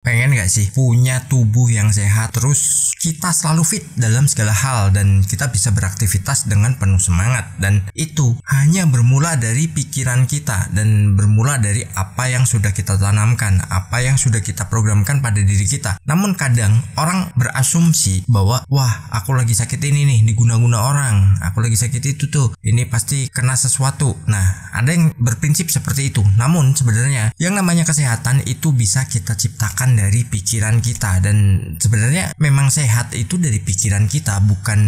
Pengen gak sih punya tubuh yang sehat, terus kita selalu fit dalam segala hal dan kita bisa beraktivitas dengan penuh semangat? Dan itu hanya bermula dari pikiran kita dan bermula dari apa yang sudah kita tanamkan, apa yang sudah kita programkan pada diri kita. Namun kadang orang berasumsi bahwa wah, aku lagi sakit ini nih, diguna-guna orang, aku lagi sakit itu tuh, ini pasti kena sesuatu. Nah, ada yang berprinsip seperti itu. Namun sebenarnya yang namanya kesehatan itu bisa kita ciptakan dari pikiran kita, dan sebenarnya memang sehat itu dari pikiran kita, bukan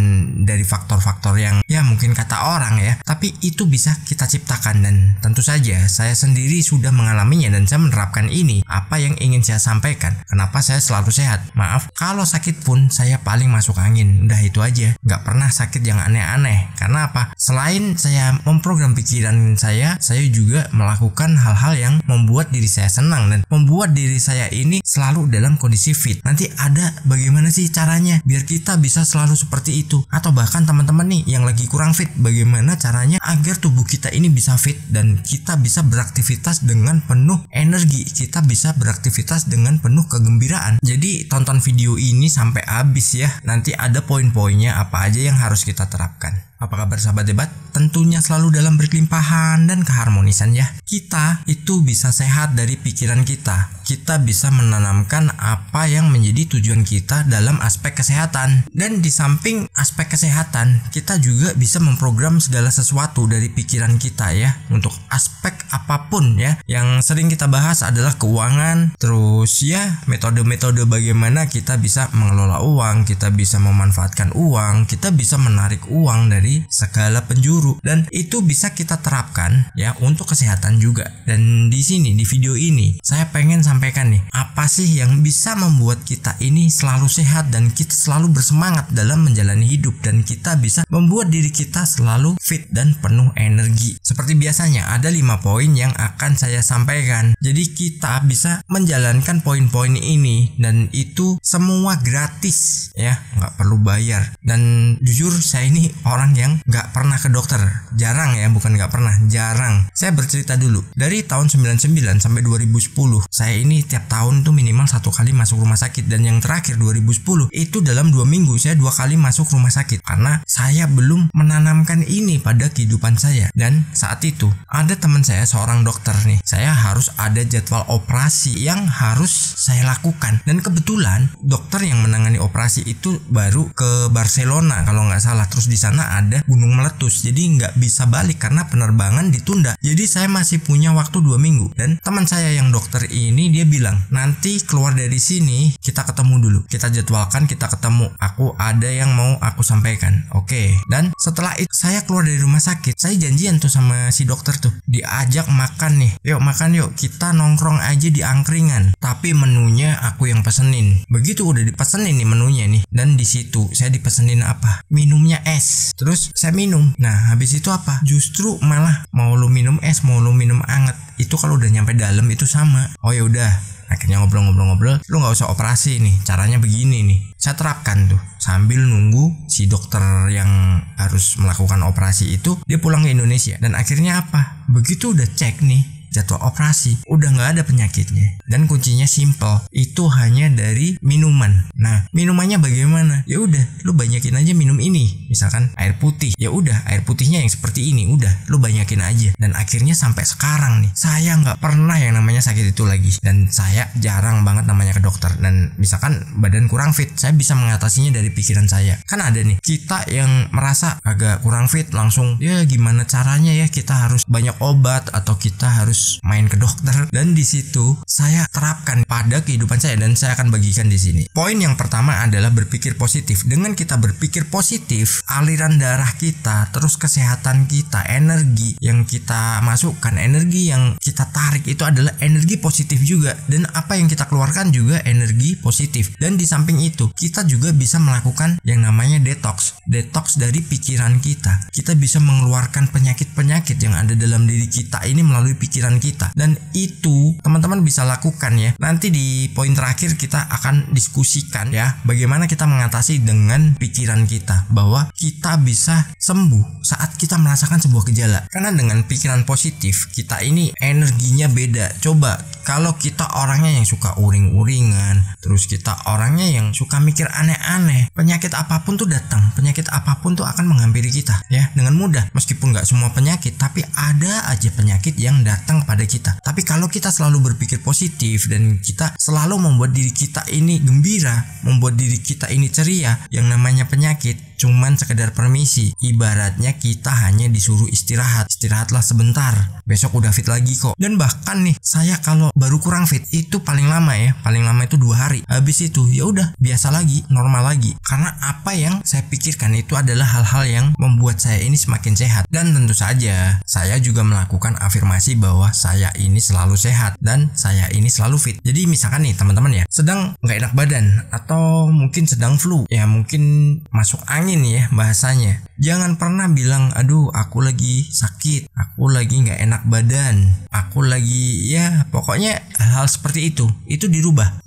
dari faktor-faktor yang ya mungkin kata orang ya, tapi itu bisa kita ciptakan. Dan tentu saja saya sendiri sudah mengalaminya dan saya menerapkan ini. Apa yang ingin saya sampaikan, kenapa saya selalu sehat? Maaf, kalau sakit pun saya paling masuk angin, udah itu aja, nggak pernah sakit yang aneh-aneh. Karena apa? Selain saya memprogram pikiran saya juga melakukan hal-hal yang membuat diri saya senang dan membuat diri saya ini selalu dalam kondisi fit. Nanti ada bagaimana sih caranya biar kita bisa selalu seperti itu, atau bahkan teman-teman nih yang lagi kurang fit, bagaimana caranya agar tubuh kita ini bisa fit dan kita bisa beraktivitas dengan penuh energi, kita bisa beraktivitas dengan penuh kegembiraan. Jadi tonton video ini sampai habis ya, nanti ada poin-poinnya apa aja yang harus kita terapkan. Apa kabar sahabat debat? Tentunya selalu dalam berkelimpahan dan keharmonisan ya. Kita itu bisa sehat dari pikiran kita. Kita bisa menanamkan apa yang menjadi tujuan kita dalam aspek kesehatan. Dan di samping aspek kesehatan, kita juga bisa memprogram segala sesuatu dari pikiran kita ya. Untuk aspek apapun ya. Yang sering kita bahas adalah keuangan. Terus ya metode-metode bagaimana kita bisa mengelola uang, kita bisa memanfaatkan uang, kita bisa menarik uang dari segala penjuru, dan itu bisa kita terapkan ya untuk kesehatan juga. Dan di sini di video ini saya pengen sampaikan nih, apa sih yang bisa membuat kita ini selalu sehat dan kita selalu bersemangat dalam menjalani hidup, dan kita bisa membuat diri kita selalu fit dan penuh energi. Seperti biasanya ada 5 poin yang akan saya sampaikan. Jadi kita bisa menjalankan poin-poin ini dan itu semua gratis ya, nggak perlu bayar. Dan jujur saya ini orang yang nggak pernah ke dokter, jarang ya, bukan nggak pernah, jarang. Saya bercerita dulu, dari tahun 99 sampai 2010 saya ini tiap tahun tuh minimal 1 kali masuk rumah sakit, dan yang terakhir 2010 itu dalam 2 minggu saya 2 kali masuk rumah sakit karena saya belum menanamkan ini pada kehidupan saya. Dan saat itu ada teman saya seorang dokter nih, saya harus ada jadwal operasi yang harus saya lakukan, dan kebetulan dokter yang menangani operasi itu baru ke Barcelona kalau nggak salah. Terus di sana ada gunung meletus, jadi nggak bisa balik karena penerbangan ditunda. Jadi saya masih punya waktu 2 minggu, dan teman saya yang dokter ini dia bilang, nanti keluar dari sini kita ketemu dulu, kita jadwalkan, kita ketemu, aku ada yang mau aku sampaikan. Oke. Dan setelah itu saya keluar dari rumah sakit, saya janjian tuh sama si dokter tuh, diajak makan nih, yuk makan yuk, kita nongkrong aja di angkringan, tapi menunya aku yang pesenin. Begitu udah dipesenin nih menunya nih, dan di situ saya dipesenin apa? Minumnya es. Terus saya minum. Nah habis itu apa? Justru malah mau lu minum es, mau lu minum anget, itu kalau udah nyampe dalam itu sama. Oh ya udah, akhirnya ngobrol-ngobrol, lu nggak usah operasi nih, caranya begini nih. Saya terapkan tuh sambil nunggu si dokter yang harus melakukan operasi itu dia pulang ke Indonesia. Dan akhirnya apa? Begitu udah cek nih jadwal operasi, udah nggak ada penyakitnya, dan kuncinya simple, itu hanya dari minuman. Nah minumannya bagaimana? Ya udah, lu banyakin aja minum ini, misalkan air putih, ya udah air putihnya yang seperti ini, udah lu banyakin aja. Dan akhirnya sampai sekarang nih saya nggak pernah yang namanya sakit itu lagi, dan saya jarang banget namanya ke dokter. Dan misalkan badan kurang fit, saya bisa mengatasinya dari pikiran saya. Kan ada nih kita yang merasa agak kurang fit, langsung ya gimana caranya ya, kita harus banyak obat atau kita harus main ke dokter. Dan di situ saya terapkan pada kehidupan saya dan saya akan bagikan di sini. Poin yang pertama adalah berpikir positif. Dengan kita berpikir positif, aliran darah kita, terus kesehatan kita, energi yang kita masukkan, energi yang kita tarik itu adalah energi positif juga, dan apa yang kita keluarkan juga energi positif. Dan di samping itu kita juga bisa melakukan yang namanya detox dari pikiran kita. Kita bisa mengeluarkan penyakit-penyakit yang ada dalam diri kita ini melalui pikiran pikiran kita. Dan itu teman-teman bisa lakukan ya. Nanti di poin terakhir kita akan diskusikan ya bagaimana kita mengatasi dengan pikiran kita, bahwa kita bisa sembuh saat kita merasakan sebuah gejala. Karena dengan pikiran positif kita ini energinya beda. Coba kalau kita orangnya yang suka uring-uringan, terus kita orangnya yang suka mikir aneh-aneh, penyakit apapun tuh datang, penyakit apapun tuh akan menghampiri kita ya dengan mudah. Meskipun nggak semua penyakit, tapi ada aja penyakit yang datang pada kita. Tapi kalau kita selalu berpikir positif dan kita selalu membuat diri kita ini gembira, membuat diri kita ini ceria, yang namanya penyakit cuman sekedar permisi. Ibaratnya kita hanya disuruh istirahatlah sebentar, besok udah fit lagi kok. Dan bahkan nih, saya kalau baru kurang fit itu paling lama itu 2 hari. Habis itu ya udah biasa lagi, normal lagi. Karena apa yang saya pikirkan itu adalah hal-hal yang membuat saya ini semakin sehat. Dan tentu saja saya juga melakukan afirmasi bahwa saya ini selalu sehat dan saya ini selalu fit. Jadi misalkan nih teman-teman ya, sedang nggak enak badan atau mungkin sedang flu, ya mungkin masuk angin ya bahasanya, jangan pernah bilang aduh aku lagi sakit, aku lagi nggak enak badan, aku lagi ya pokoknya hal seperti itu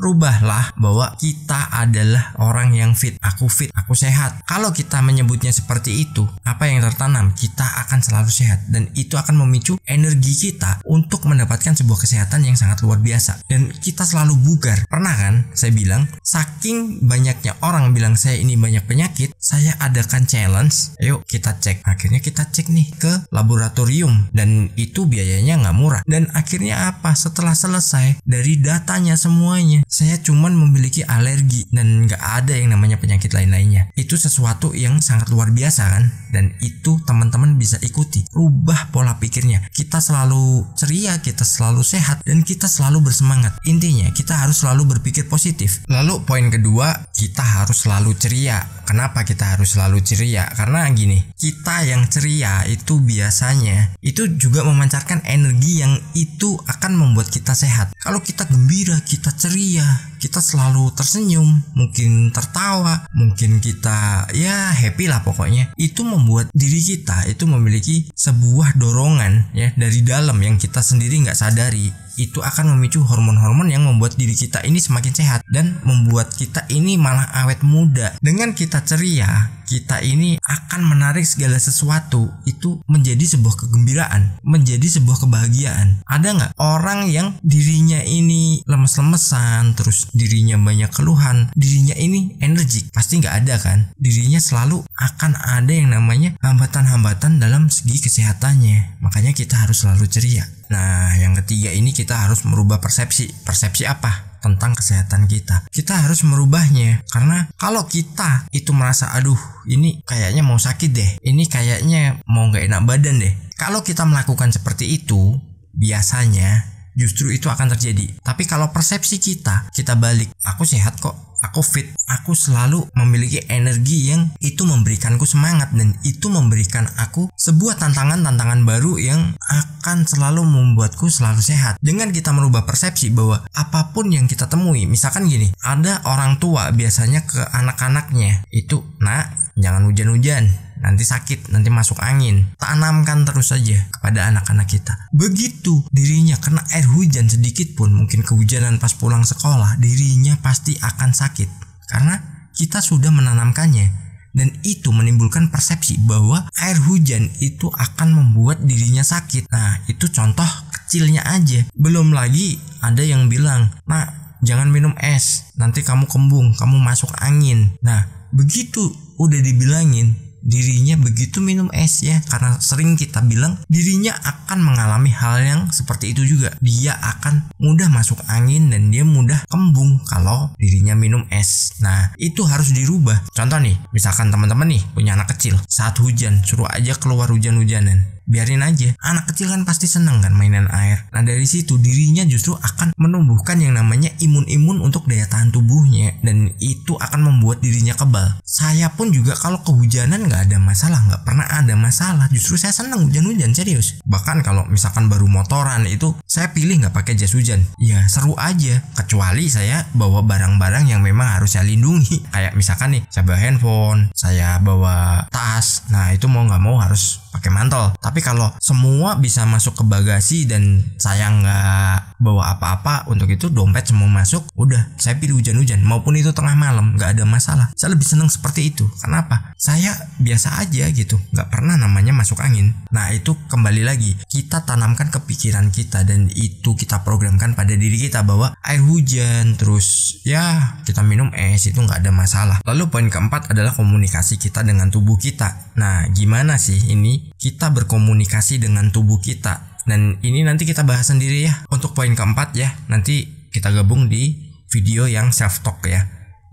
rubahlah bahwa kita adalah orang yang fit, aku sehat. Kalau kita menyebutnya seperti itu, apa yang tertanam, kita akan selalu sehat, dan itu akan memicu energi kita untuk mendapatkan sebuah kesehatan yang sangat luar biasa, dan kita selalu bugar. Pernah kan saya bilang, saking banyaknya orang bilang saya ini banyak penyakit, saya adakan challenge, ayo kita cek. Akhirnya kita cek nih ke laboratorium, dan itu biayanya nggak murah. Dan akhirnya apa? Setelah selesai dari datanya semuanya, saya cuman memiliki alergi dan nggak ada yang namanya penyakit lain-lainnya. Itu sesuatu yang sangat luar biasa kan? Dan itu teman-teman bisa ikuti. Rubah pola pikirnya. Kita selalu ceria, kita selalu sehat, dan kita selalu bersemangat. Intinya kita harus selalu berpikir positif. Lalu poin kedua, kita harus selalu ceria. Kenapa kita harus selalu ceria? Karena gini, kita yang ceria itu biasanya itu juga memancarkan energi yang itu akan membuat kita sehat. Kalau kita gembira, kita ceria, kita selalu tersenyum, mungkin tertawa, mungkin kita ya happy lah pokoknya, itu membuat diri kita itu memiliki sebuah dorongan ya dari dalam yang kita sendiri nggak sadari. Itu akan memicu hormon-hormon yang membuat diri kita ini semakin sehat dan membuat kita ini malah awet muda. Dengan kita ceria, kita ini akan menarik segala sesuatu itu menjadi sebuah kegembiraan, menjadi sebuah kebahagiaan. Ada nggak orang yang dirinya ini lemes-lemesan, terus dirinya banyak keluhan, dirinya ini energik? Pasti nggak ada kan. Dirinya selalu akan ada yang namanya hambatan-hambatan dalam segi kesehatannya. Makanya kita harus selalu ceria. Nah, yang ketiga ini kita harus merubah persepsi. Persepsi apa? Tentang kesehatan kita. Kita harus merubahnya. Karena kalau kita itu merasa aduh ini kayaknya mau sakit deh, ini kayaknya mau gak enak badan deh, kalau kita melakukan seperti itu, biasanya justru itu akan terjadi. Tapi kalau persepsi kita balik, aku sehat kok, aku fit, aku selalu memiliki energi yang itu memberikanku semangat, dan itu memberikan aku sebuah tantangan baru yang akan selalu membuatku selalu sehat. Dengan kita merubah persepsi bahwa apapun yang kita temui, misalkan gini, ada orang tua biasanya ke anak-anaknya itu, nak jangan hujan-hujan, nanti sakit, nanti masuk angin. Tanamkan terus saja kepada anak-anak kita. Begitu dirinya kena air hujan sedikit pun, mungkin kehujanan pas pulang sekolah, dirinya pasti akan sakit. Karena kita sudah menanamkannya. Dan itu menimbulkan persepsi bahwa air hujan itu akan membuat dirinya sakit. Nah, itu contoh kecilnya aja. Belum lagi ada yang bilang, nah jangan minum es, nanti kamu kembung, kamu masuk angin. Nah, begitu udah dibilangin, dirinya begitu minum es ya, karena sering kita bilang dirinya akan mengalami hal yang seperti itu juga. Dia akan mudah masuk angin dan dia mudah kembung kalau dirinya minum es. Nah, itu harus dirubah. Contoh nih, misalkan teman-teman nih punya anak kecil, saat hujan suruh aja keluar hujan-hujanan. Biarin aja, anak kecil kan pasti senang kan mainan air. Nah, dari situ dirinya justru akan menumbuhkan yang namanya imun untuk daya tahan tubuhnya, dan itu akan membuat dirinya kebal. Saya pun juga kalau kehujanan nggak ada masalah, nggak pernah ada masalah. Justru saya senang hujan-hujan, serius. Bahkan kalau misalkan baru motoran itu saya pilih nggak pakai jas hujan. Ya seru aja, kecuali saya bawa barang-barang yang memang harus saya lindungi. Kayak misalkan nih, saya bawa handphone, saya bawa tas. Nah, itu mau nggak mau harus pakai mantel. Tapi kalau semua bisa masuk ke bagasi dan saya nggak bawa apa-apa, untuk itu dompet semua masuk, udah saya pilih hujan-hujan maupun itu tengah malam, nggak ada masalah. Saya lebih seneng seperti itu. Kenapa? Saya biasa aja gitu, nggak pernah namanya masuk angin. Nah itu kembali lagi, kita tanamkan ke pikiran kita dan itu kita programkan pada diri kita bahwa air hujan terus ya kita minum es itu nggak ada masalah. Lalu poin keempat adalah komunikasi kita dengan tubuh kita. Nah gimana sih ini kita berkomunikasi dengan tubuh kita, dan ini nanti kita bahas sendiri ya untuk poin keempat ya, nanti kita gabung di video yang self talk ya.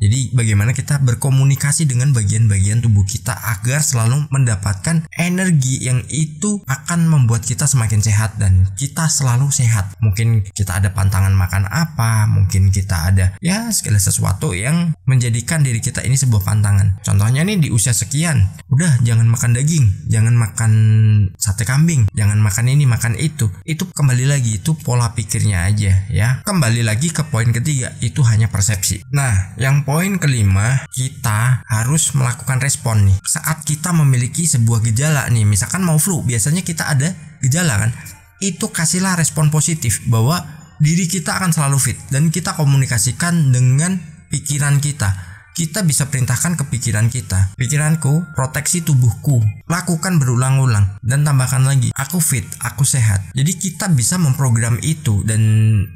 Jadi bagaimana kita berkomunikasi dengan bagian-bagian tubuh kita agar selalu mendapatkan energi yang itu akan membuat kita semakin sehat dan kita selalu sehat. Mungkin kita ada pantangan makan apa, mungkin kita ada ya segala sesuatu yang menjadikan diri kita ini sebuah pantangan. Contohnya nih di usia sekian, udah jangan makan daging, jangan makan sate kambing, jangan makan ini, makan itu. Itu kembali lagi, itu pola pikirnya aja ya. Kembali lagi ke poin ketiga, itu hanya persepsi. Nah yang poin kelima, kita harus melakukan respon nih. Saat kita memiliki sebuah gejala nih, misalkan mau flu, biasanya kita ada gejala kan, itu kasihlah respon positif bahwa diri kita akan selalu fit dan kita komunikasikan dengan pikiran kita. Kita bisa perintahkan ke pikiran kita, pikiranku, proteksi tubuhku, lakukan berulang-ulang, dan tambahkan lagi, aku fit, aku sehat. Jadi kita bisa memprogram itu, dan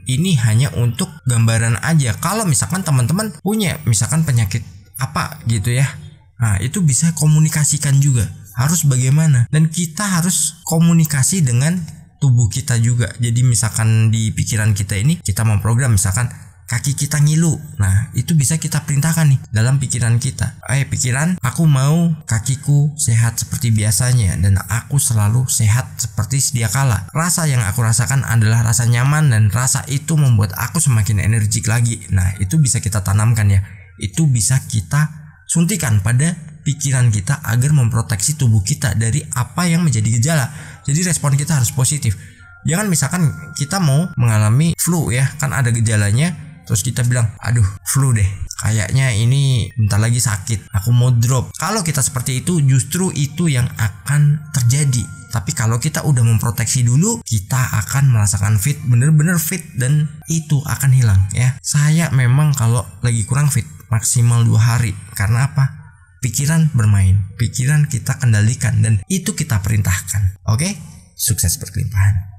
ini hanya untuk gambaran aja. Kalau misalkan teman-teman punya misalkan penyakit apa gitu ya, nah itu bisa komunikasikan juga, harus bagaimana, dan kita harus komunikasi dengan tubuh kita juga. Jadi misalkan di pikiran kita ini kita memprogram misalkan kaki kita ngilu, nah itu bisa kita perintahkan nih dalam pikiran kita. Pikiran, aku mau kakiku sehat seperti biasanya dan aku selalu sehat seperti sedia kala. Rasa yang aku rasakan adalah rasa nyaman dan rasa itu membuat aku semakin energik lagi. Nah itu bisa kita tanamkan ya, itu bisa kita suntikan pada pikiran kita agar memproteksi tubuh kita dari apa yang menjadi gejala. Jadi respon kita harus positif. Jangan misalkan kita mau mengalami flu ya, kan ada gejalanya, terus kita bilang, aduh flu deh, kayaknya ini bentar lagi sakit, aku mau drop. Kalau kita seperti itu, justru itu yang akan terjadi. Tapi kalau kita udah memproteksi dulu, kita akan merasakan fit, bener-bener fit, dan itu akan hilang ya. Saya memang kalau lagi kurang fit maksimal 2 hari. Karena apa? Pikiran bermain, pikiran kita kendalikan dan itu kita perintahkan. Oke? Sukses berkelimpahan.